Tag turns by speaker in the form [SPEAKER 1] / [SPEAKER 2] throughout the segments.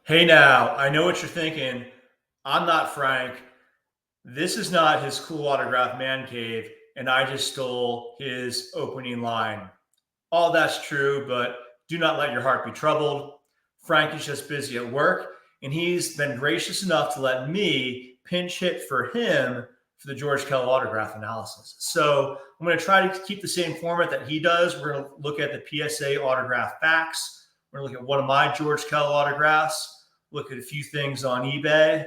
[SPEAKER 1] Hey now, I know what you're thinking. I'm not Frank. This is not his cool autograph man cave, and I just stole his opening line. All that's true, but do not let your heart be troubled. Frank is just busy at work, and he's been gracious enough to let me pinch hit for him for the George Kell autograph analysis. So I'm going to try to keep the same format that he does. We're going to look at the PSA autograph facts. We're going to look at one of my George Kell autographs, look at a few things on eBay.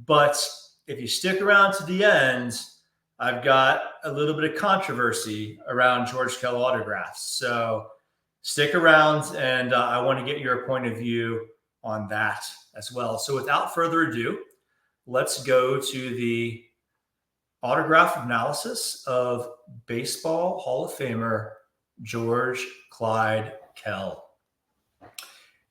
[SPEAKER 1] But if you stick around to the end, I've got a little bit of controversy around George Kell autographs. So stick around, and I want to get your point of view on that as well. So without further ado, let's go to the autograph analysis of Baseball Hall of Famer George Clyde Kell.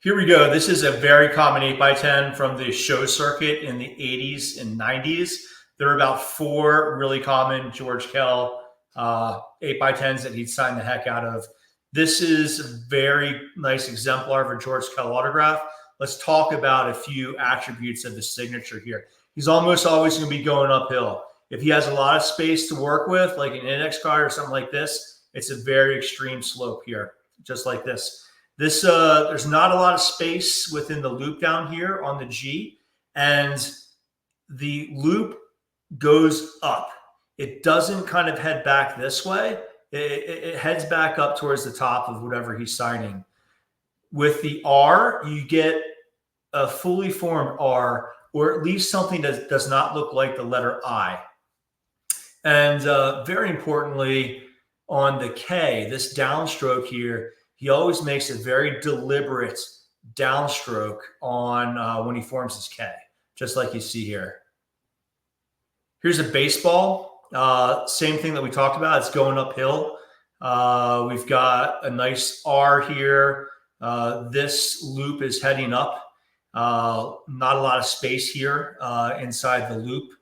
[SPEAKER 1] Here we go. This is a very common 8x10 from the show circuit in the 80s and 90s. There are about 4 really common George Kell 8x10s that he'd sign the heck out of. This is a very nice exemplar of a George Kell autograph. Let's talk about a few attributes of the signature here. He's almost always going to be going uphill. If he has a lot of space to work with, like an index card or something like this, it's a very extreme slope here, just like this. There's not a lot of space within the loop down here on the G, and the loop goes up. It doesn't kind of head back this way. It heads back up towards the top of whatever he's signing. With the R, you get a fully formed R, or at least something that does not look like the letter I. And very importantly, on the K, this downstroke here, he always makes a very deliberate downstroke on when he forms his K, just like you see here. Here's a baseball. Same thing that we talked about. It's going uphill. We've got a nice R here. This loop is heading up. Not a lot of space here inside the loop.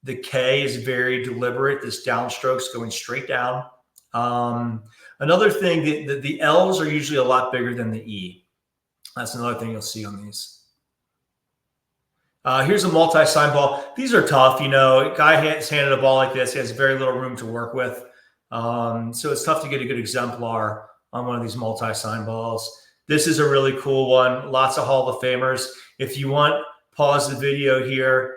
[SPEAKER 1] The K is very deliberate. This downstroke's going straight down. Another thing, the L's are usually a lot bigger than the E. That's another thing you'll see on these. Here's a multi-sign ball. These are tough. You know, a guy has handed a ball like this. He has very little room to work with. So it's tough to get a good exemplar on one of these multi-sign balls. This is a really cool one. Lots of Hall of Famers. If you want, pause the video here.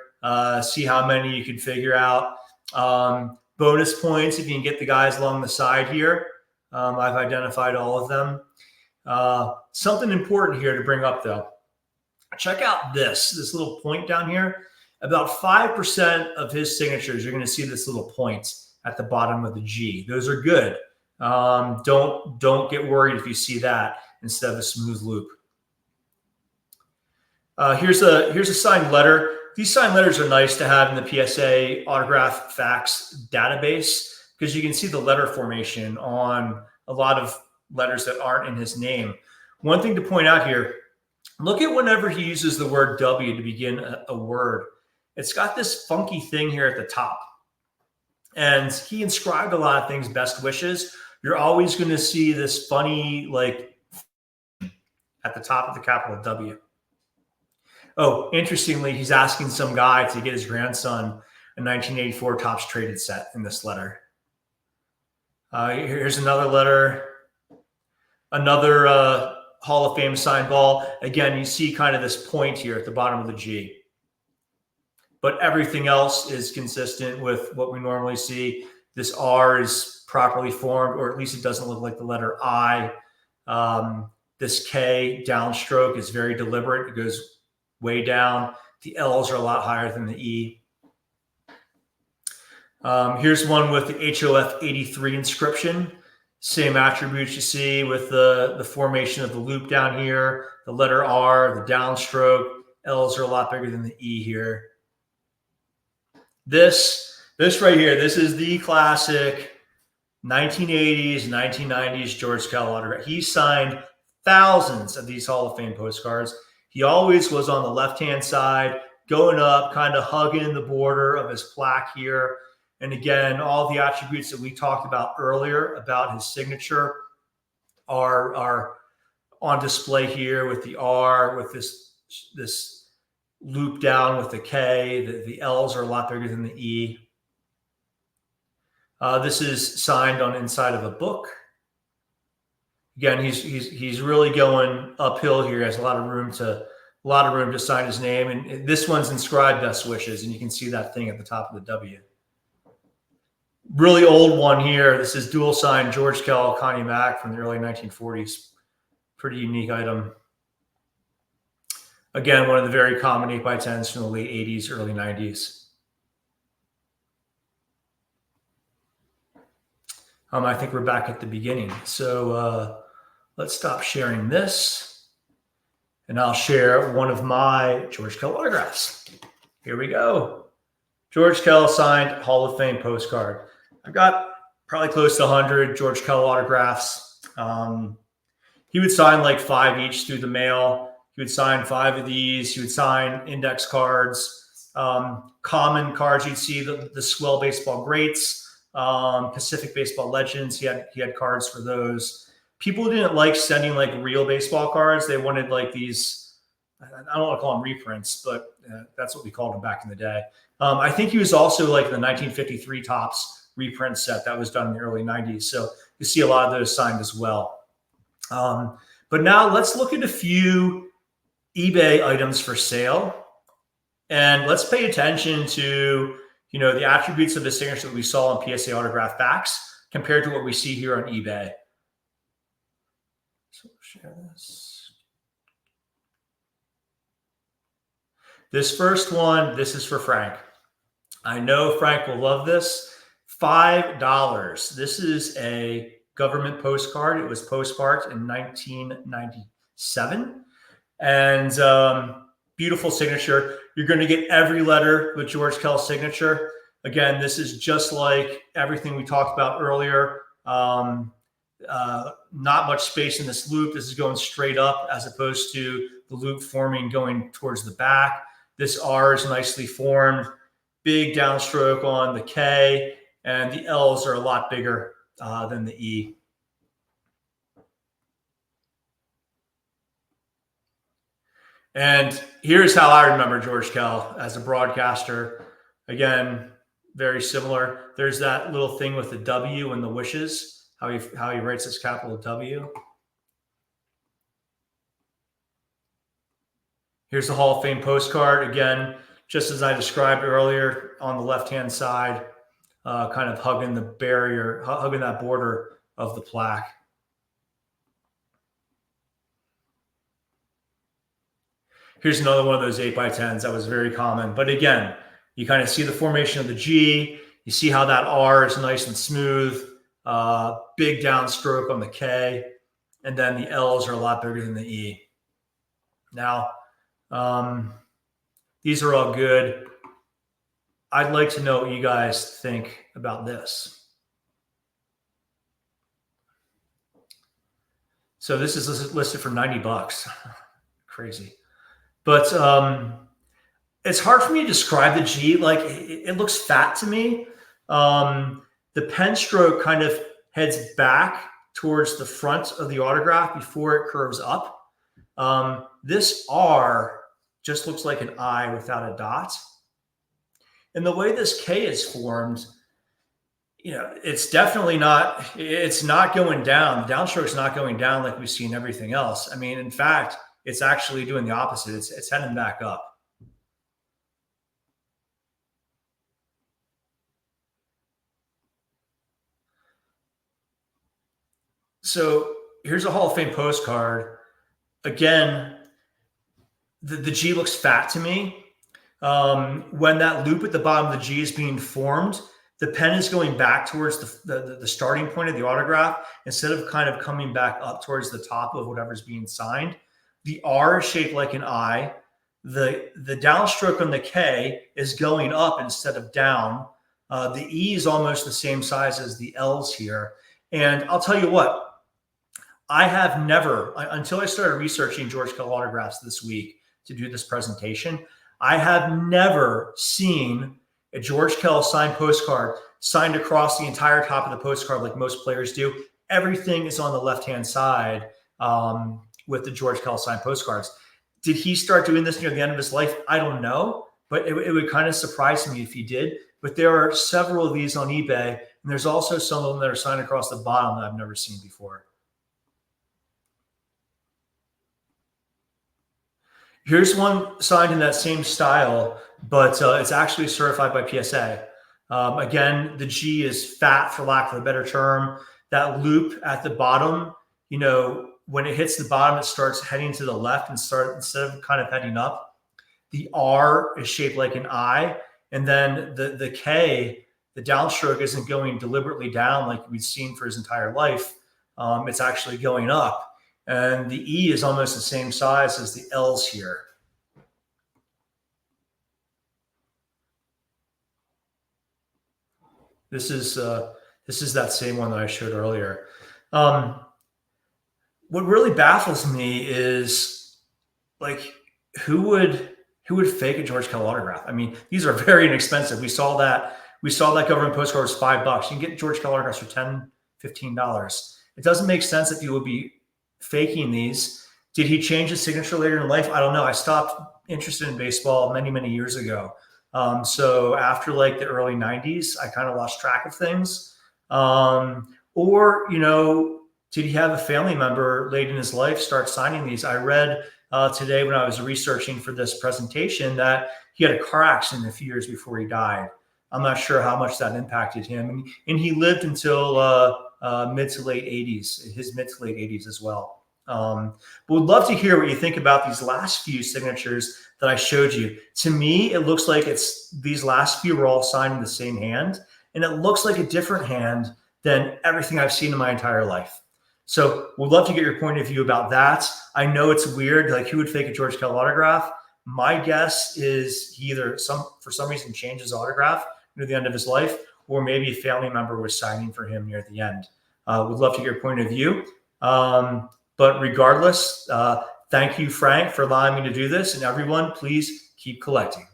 [SPEAKER 1] See how many you can figure out. Bonus points if you can get the guys along the side here. I've identified all of them. Something important here to bring up, though. Check out this little point down here. About 5% of his signatures, you're going to see this little point at the bottom of the G. Those are good. Don't get worried if you see that instead of a smooth loop. Here's a signed letter. These signed letters are nice to have in the PSA autograph facts database because you can see the letter formation on a lot of letters that aren't in his name. One thing to point out here, look at whenever he uses the word W to begin a word. It's got this funky thing here at the top. And he inscribed a lot of things, best wishes. You're always going to see this funny, like, at the top of the capital W. Oh, interestingly, he's asking some guy to get his grandson a 1984 Topps Traded set in this letter. Here's another letter. Another Hall of Fame signed ball. Again, you see kind of this point here at the bottom of the G. But everything else is consistent with what we normally see. This R is properly formed, or at least it doesn't look like the letter I. This K downstroke is very deliberate. It goes way down. The L's are a lot higher than the E. Here's one with the HOF 83 inscription. Same attributes you see with the formation of the loop down here, the letter R, the downstroke. L's are a lot bigger than the E here. This right here, this is the classic 1980s, 1990s George Kell autograph. He signed thousands of these Hall of Fame postcards. He always was on the left-hand side, going up, kind of hugging the border of his plaque here. And again, all the attributes that we talked about earlier about his signature are on display here with the R, with this loop down with the K. The L's are a lot bigger than the E. This is signed on inside of a book. Again, he's really going uphill here. He has a lot of room to sign his name. And this one's inscribed "Best Wishes," and you can see that thing at the top of the W. Really old one here. This is dual signed George Kell, Connie Mack from the early 1940s. Pretty unique item. Again, one of the very common 8x10s from the late 80s, early 90s. I think we're back at the beginning. So let's stop sharing this. And I'll share one of my George Kell autographs. Here we go. George Kell signed Hall of Fame postcard. I've got probably close to 100 George Kell autographs. He would sign like 5 each through the mail. He would sign 5 of these. He would sign index cards, common cards. You'd see the swell baseball greats. Pacific baseball legends. He had cards for those. People didn't like sending like real baseball cards. They wanted like these, I don't want to call them reprints, but that's what we called them back in the day. I think he was also like the 1953 Topps reprint set that was done in the early 90s. So you see a lot of those signed as well. But now let's look at a few eBay items for sale. And let's pay attention to the attributes of the signature that we saw on PSA Autograph Facts compared to what we see here on eBay. So share this. This first one, this is for Frank. I know Frank will love this. $5. This is a government postcard. It was postmarked in 1997. And beautiful signature. You're going to get every letter with George Kell's signature. Again, this is just like everything we talked about earlier. Not much space in this loop. This is going straight up as opposed to the loop forming going towards the back. This R is nicely formed. Big downstroke on the K, and the L's are a lot bigger than the E. And here's how I remember George Kell as a broadcaster. Again, very similar. There's that little thing with the W and the wishes, how he writes his capital W. Here's the Hall of Fame postcard. Again, just as I described earlier, on the left-hand side, kind of hugging the barrier, hugging that border of the plaque. Here's another one of those 8x10s that was very common. But again, you kind of see the formation of the G. You see how that R is nice and smooth. Big downstroke on the K. And then the L's are a lot bigger than the E. Now, these are all good. I'd like to know what you guys think about this. So this is listed for $90. Crazy. But it's hard for me to describe the G. Like it looks fat to me. The pen stroke kind of heads back towards the front of the autograph before it curves up. This R just looks like an I without a dot. And the way this K is formed, it's definitely not, it's not going down. The downstroke's not going down like we see in everything else. I mean, in fact, it's actually doing the opposite. It's heading back up. So here's a Hall of Fame postcard. Again, the G looks fat to me. When that loop at the bottom of the G is being formed, the pen is going back towards the starting point of the autograph instead of kind of coming back up towards the top of whatever's being signed. The R is shaped like an I. The downstroke on the K is going up instead of down. The E is almost the same size as the L's here. And I'll tell you what, I have never, until I started researching George Kell autographs this week to do this presentation, I have never seen a George Kell signed postcard signed across the entire top of the postcard like most players do. Everything is on the left-hand side with the George Kell signed postcards. Did he start doing this near the end of his life? I don't know, but it would kind of surprise me if he did. But there are several of these on eBay, and there's also some of them that are signed across the bottom that I've never seen before. Here's one signed in that same style, but it's actually certified by PSA. Again, the G is fat, for lack of a better term. That loop at the bottom, you know, when it hits the bottom, it starts heading to the left instead of kind of heading up. The R is shaped like an I, and then the K, the downstroke isn't going deliberately down like we've seen for his entire life. It's actually going up. And the E is almost the same size as the L's here. This is that same one that I showed earlier. What really baffles me is, like, who would fake a George Kell autograph? I mean, these are very inexpensive. We saw that government postcard was $5. You can get George Kell autographs for $10, $15. It doesn't make sense that you would be faking these. Did he change his signature later in life? I don't know. I stopped interested in baseball many, many years ago. So after like the early 90s, I kind of lost track of things. Or, you know, did he have a family member late in his life start signing these? I read today when I was researching for this presentation that he had a car accident a few years before he died. I'm not sure how much that impacted him. And he lived until mid to late 80s as well. But would love to hear what you think about these last few signatures that I showed you. To me, it looks like these last few were all signed in the same hand, and it looks like a different hand than everything I've seen in my entire life. So we'd love to get your point of view about that. I know it's weird, like who would fake a George Kell autograph? My guess is he either for some reason changed his autograph near the end of his life, or maybe a family member was signing for him near the end. Would love to get your point of view. But regardless, thank you, Frank, for allowing me to do this. And everyone, please keep collecting.